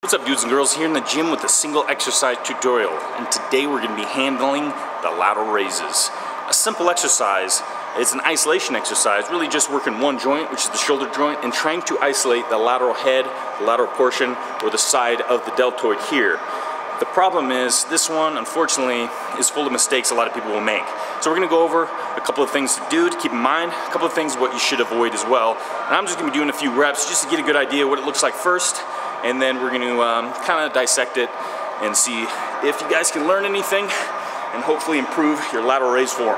What's up, dudes and girls? Here in the gym with a single exercise tutorial, and today we're going to be handling the lateral raises. A simple exercise. It's an isolation exercise, really just working one joint, which is the shoulder joint, and trying to isolate the lateral head, the lateral portion, or the side of the deltoid here. The problem is, this one, unfortunately, is full of mistakes a lot of people will make. So we're going to go over a couple of things to do, to keep in mind, a couple of things what you should avoid as well. And I'm just going to be doing a few reps just to get a good idea what it looks like first, and then we're going to kind of dissect it and see if you guys can learn anything and hopefully improve your lateral raise form.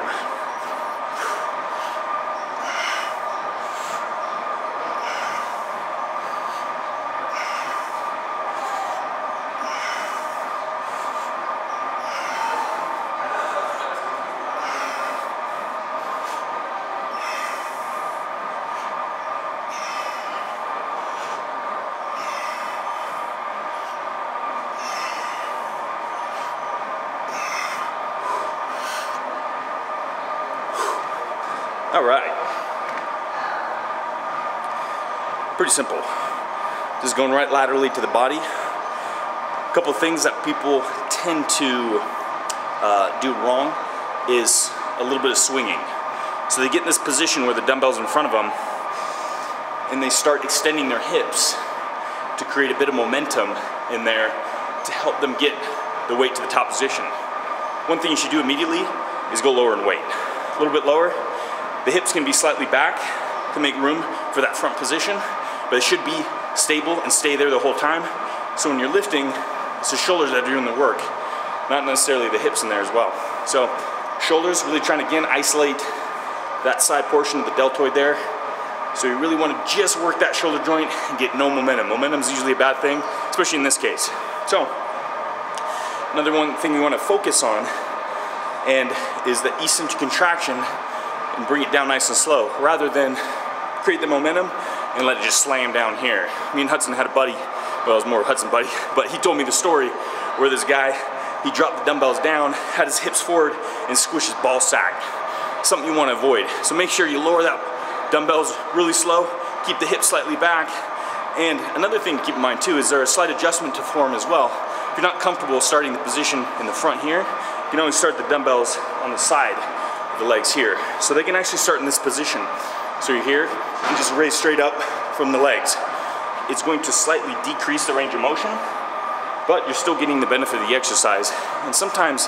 All right, pretty simple. Just going right laterally to the body. A couple of things that people tend to do wrong is a little bit of swinging. So they get in this position where the dumbbell's in front of them and they start extending their hips to create a bit of momentum in there to help them get the weight to the top position. One thing you should do immediately is go lower in weight. A little bit lower. The hips can be slightly back to make room for that front position, but it should be stable and stay there the whole time. So when you're lifting, it's the shoulders that are doing the work, not necessarily the hips in there as well. So shoulders, really trying to, again, isolate that side portion of the deltoid there. So you really want to just work that shoulder joint and get no momentum. Momentum is usually a bad thing, especially in this case. So another one thing we want to focus on and is the eccentric contraction, and bring it down nice and slow, rather than create the momentum and let it just slam down here. Me and Hudson had a buddy, well, it was more Hudson buddy, but he told me the story where this guy, he dropped the dumbbells down, had his hips forward, and squished his ball sack. Something you want to avoid. So make sure you lower that dumbbells really slow, keep the hips slightly back, and another thing to keep in mind too is there a slight adjustment to form as well. If you're not comfortable starting the position in the front here, you can always start the dumbbells on the side, the legs here, so they can actually start in this position. So you're here and just raise straight up from the legs. It's going to slightly decrease the range of motion, but you're still getting the benefit of the exercise. And sometimes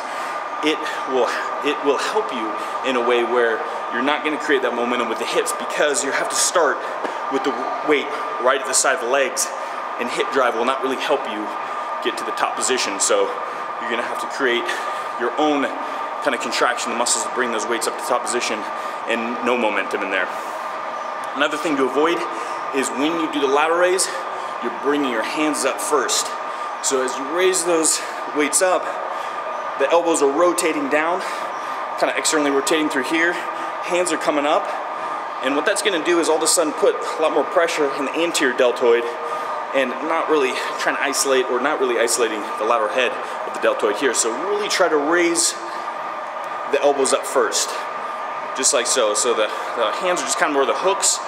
it will help you in a way where you're not going to create that momentum with the hips, because you have to start with the weight right at the side of the legs, and hip drive will not really help you get to the top position. So you're going to have to create your own kind of contraction, the muscles to bring those weights up to top position, and no momentum in there. Another thing to avoid is when you do the lateral raise, you're bringing your hands up first. So as you raise those weights up, the elbows are rotating down, kind of externally rotating through here, hands are coming up, and what that's going to do is all of a sudden put a lot more pressure in the anterior deltoid and not really trying to isolate, or not really isolating the lateral head of the deltoid here. So really try to raise the elbows up first, just like so. So the hands are just kind of more the hooks,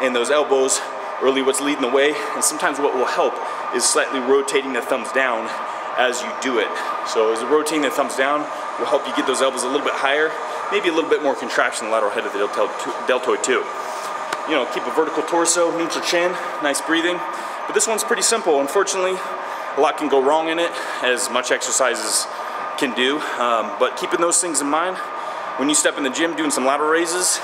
and those elbows really what's leading the way. And sometimes what will help is slightly rotating the thumbs down as you do it. So as you're rotating the thumbs down will help you get those elbows a little bit higher, maybe a little bit more contraction in the lateral head of the deltoid too. You know, keep a vertical torso, neutral chin, nice breathing. But this one's pretty simple. Unfortunately, a lot can go wrong in it, as much exercises can do, but keeping those things in mind, when you step in the gym doing some lateral raises,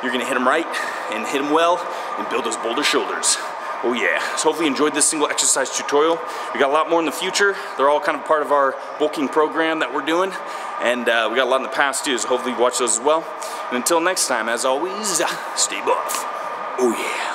you're gonna hit them right and hit them well and build those boulder shoulders. Oh yeah. So hopefully you enjoyed this single exercise tutorial. We got a lot more in the future. They're all kind of part of our bulking program that we're doing, and we got a lot in the past too, so hopefully you watch those as well. And until next time, as always, stay buff. Oh yeah.